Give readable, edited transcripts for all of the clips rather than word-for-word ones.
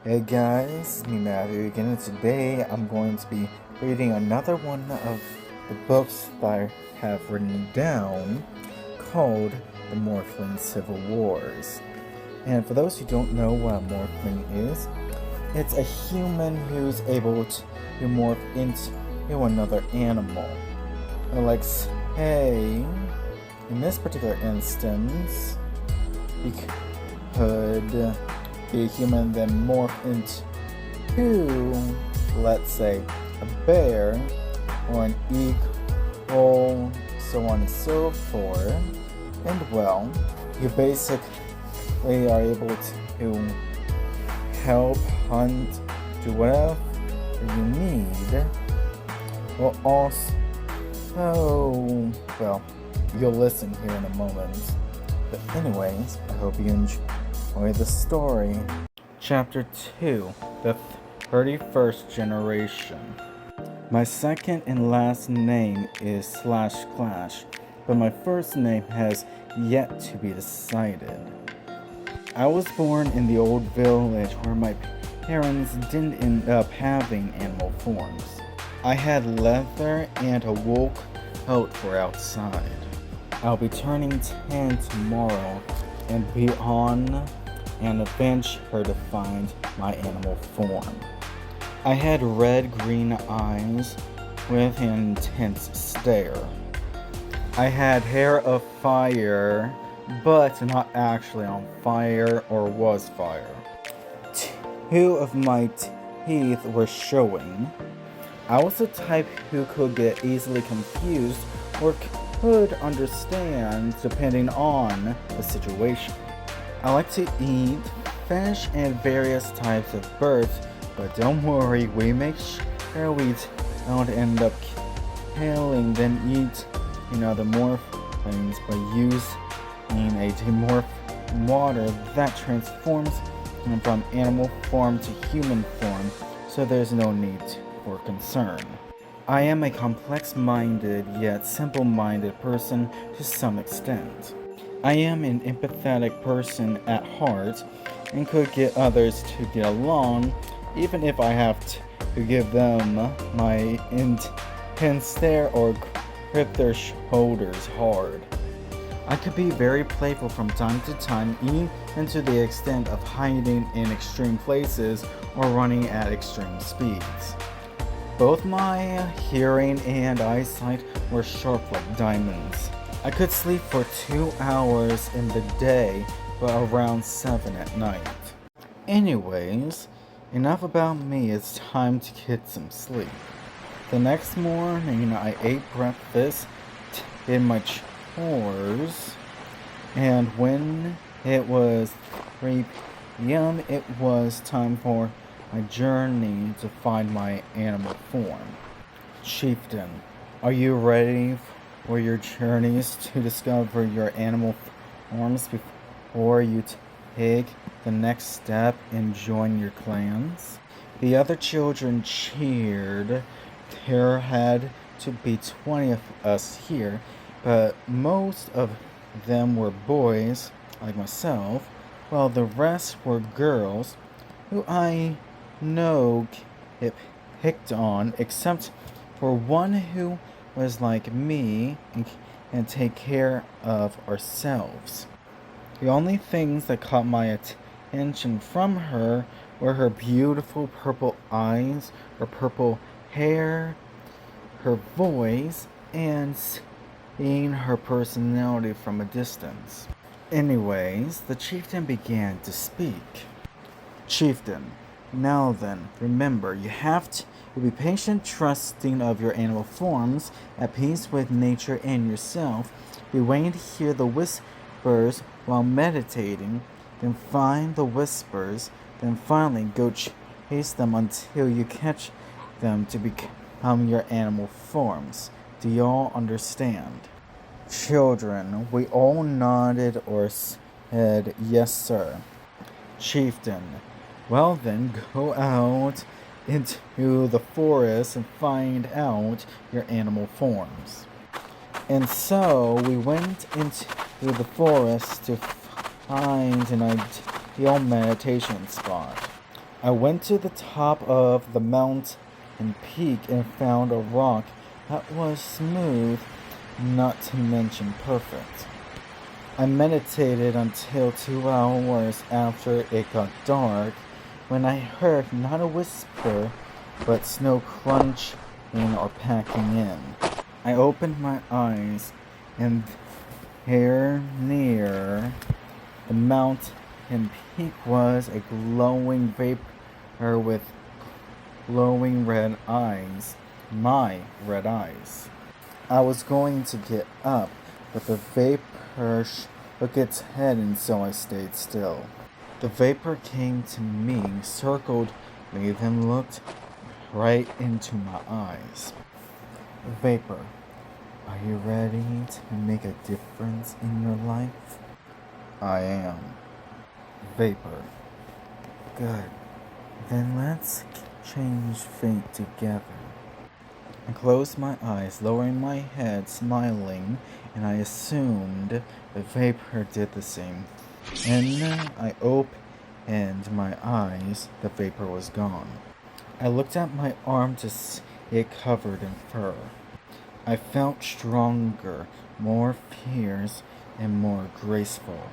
Hey guys, it's me Matthew again, and today I'm going to be reading another one of the books that I have written down called The Morphling Civil Wars. And for those who don't know what a Morphling is, it's a human who's able to morph into another animal. Like, say, in this particular instance, he could be a human then morph into, let's say, a bear or an eagle, so on and so forth. And well, you basically are able to help, hunt, do whatever you need. Well, also, well, you'll listen here in a moment. But anyways, I hope you enjoy the story. Chapter 2, The 31st Generation. My second and last name is /Clash, but my first name has yet to be decided. I was born in the old village where my parents didn't end up having animal forms. I had leather and a wool coat for outside. I'll be turning 10 tomorrow and be on an adventure to find my animal form. I had red-green eyes with an intense stare. I had hair of fire, but not actually on fire or was fire. 2 of my teeth were showing. I was the type who could get easily confused or could understand depending on the situation. I like to eat fish and various types of birds, but don't worry, we make sure we don't end up killing then eat the morphlings by using a demorph water that transforms from animal form to human form, so there's no need for concern. I am a complex-minded yet simple-minded person to some extent. I am an empathetic person at heart and could get others to get along even if I have to give them my intense stare or grip their shoulders hard. I could be very playful from time to time, even to the extent of hiding in extreme places or running at extreme speeds. Both my hearing and eyesight were sharp like diamonds. I could sleep for 2 hours in the day, but around 7 at night. Anyways, enough about me, it's time to get some sleep. The next morning, I ate breakfast, did my chores, and when it was 3 p.m., it was time for my journey to find my animal form. Chieftain, are you ready for your journeys to discover your animal forms before you take the next step and join your clans? The other children cheered. There had to be 20 of us here, but most of them were boys, like myself, while the rest were girls, who I know it picked on, except for one who was like me and take care of ourselves. The only things that caught my attention from her were her beautiful purple eyes, her purple hair, her voice, and seeing her personality from a distance. Anyways, the chieftain began to speak. Chieftain, now then, remember, you have to be patient, trusting of your animal forms, at peace with nature and yourself. Be waiting to hear the whispers while meditating, then find the whispers, then finally go chase them until you catch them to become your animal forms. Do y'all understand? Children, we all nodded or said, yes, sir. Chieftain, well then, go out into the forest and find out your animal forms. And so we went into the forest to find an ideal meditation spot. I went to the top of the mountain peak and found a rock that was smooth, not to mention perfect. I meditated until 2 hours after it got dark, when I heard not a whisper, but snow crunching or packing in. I opened my eyes, and there near the mountain peak was a glowing vapor with glowing red eyes. My red eyes. I was going to get up, but the vapor shook its head, and so I stayed still. The vapor came to me, circled me, then looked right into my eyes. Vapor, are you ready to make a difference in your life? I am. Vapor. Good. Then let's change fate together. I closed my eyes, lowering my head, smiling, and I assumed the vapor did the same. And I opened my eyes, the vapor was gone. I looked at my arm to see it covered in fur. I felt stronger, more fierce, and more graceful.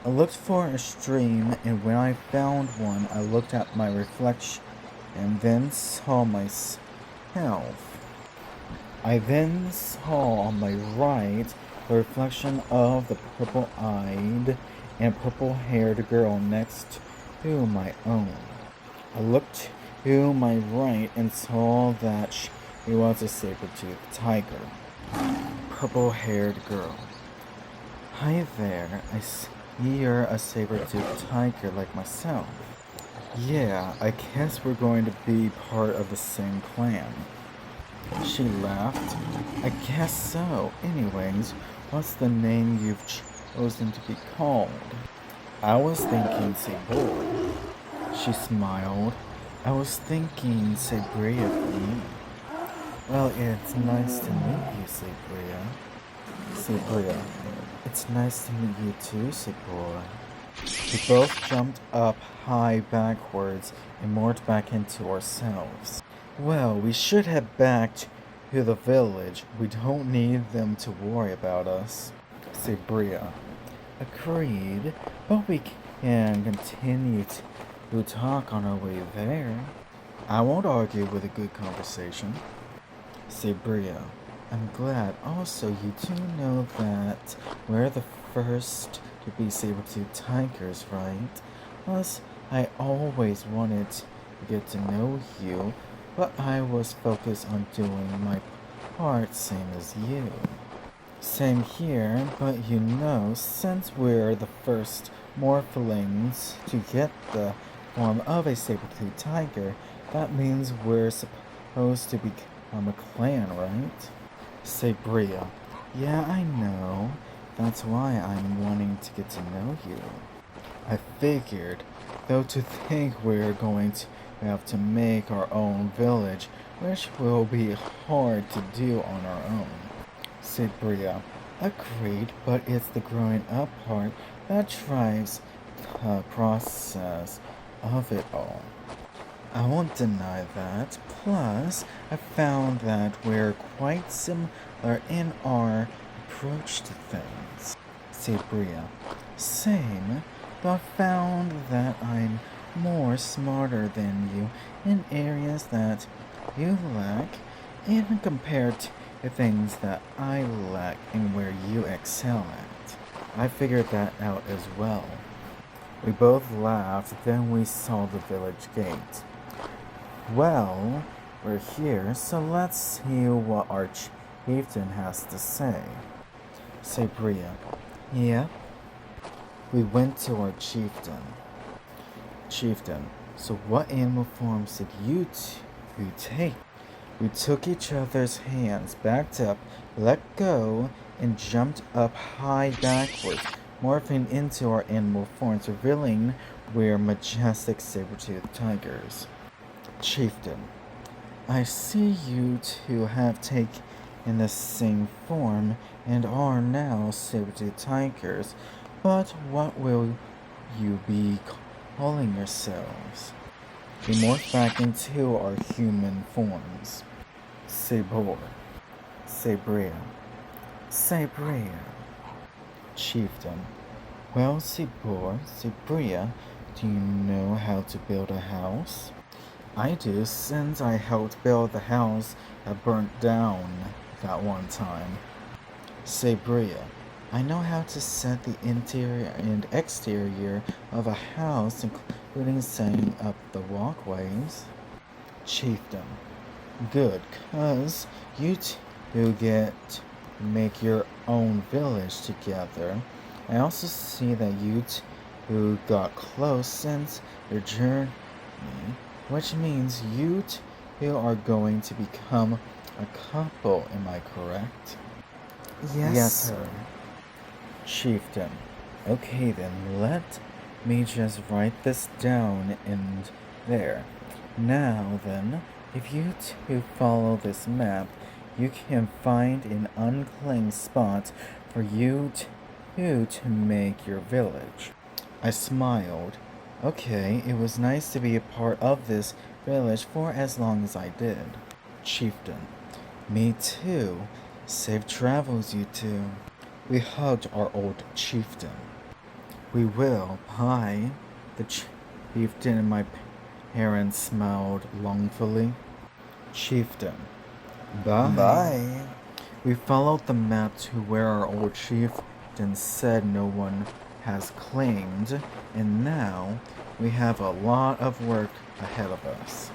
I looked for a stream, and when I found one, I looked at my reflection and then saw myself. I then saw on my right the reflection of the purple-eyed and purple-haired girl next to my own. I looked to my right and saw that she was a saber-toothed tiger. Purple-haired girl. Hi there, I see you're a saber-toothed tiger like myself. Yeah, I guess we're going to be part of the same clan. She laughed. I guess so. Anyways, what's the name you've chosen to be called? I was thinking Sabor. She smiled. I was thinking Sabria for me. Well, it's nice to meet you, Sabria. Sabria. It's nice to meet you too, Sabor. We both jumped up high backwards and morphed back into ourselves. Well, we should head back to the village. We don't need them to worry about us. Sabria. Agreed, but we can continue to talk on our way there. I won't argue with a good conversation. Sabria. I'm glad. Also, you do know that we're the first to be saber-toothed tigers, right? Plus, I always wanted to get to know you, but I was focused on doing my part, same as you. Same here, but you know, since we're the first Morphlings to get the form of a saber-toothed tiger, that means we're supposed to become a clan, right? Sabria. Yeah, I know. That's why I'm wanting to get to know you. I figured, though, to think we're going to have to make our own village, which will be hard to do on our own. Sabria. Agreed, but it's the growing up part that drives the process of it all. I won't deny that. Plus, I found that we're quite similar in our approach to things. Sabria. Same, but I found that I'm more smarter than you in areas that you lack, even compared to things that I lack and where you excel at. I figured that out as well. We both laughed, then we saw the village gate. Well, we're here, so let's see what our chieftain has to say. Sabria. Yeah? We went to our chieftain. Chieftain, so what animal forms did you two take? We took each other's hands, backed up, let go, and jumped up high backwards, morphing into our animal forms, revealing we're majestic saber-toothed tigers. Chieftain. I see you two have taken the same form and are now saber-toothed tigers, but what will you be calling yourselves? We morph back into our human forms. Sabor, Sabria, Sabria. Chieftain. Well, Sabor, Sabria, do you know how to build a house? I do, since I helped build the house that burnt down that one time. Sabria, I know how to set the interior and exterior of a house, including setting up the walkways. Chieftain, good, 'cause you two get to make your own village together. I also see that you two got close since your journey, which means you two are going to become a couple, am I correct? Yes, sir. Chieftain. Okay then, let me just write this down in there. Now then, if you two follow this map, you can find an unclaimed spot for you two to make your village. I smiled. Okay, it was nice to be a part of this village for as long as I did. Chieftain. Me too. Safe travels, you two. We hugged our old chieftain. We will. Bye. The chieftain and my parents smiled longfully. Chieftain. Bye. Bye. We followed the map to where our old chieftain said no one has claimed, and now we have a lot of work ahead of us.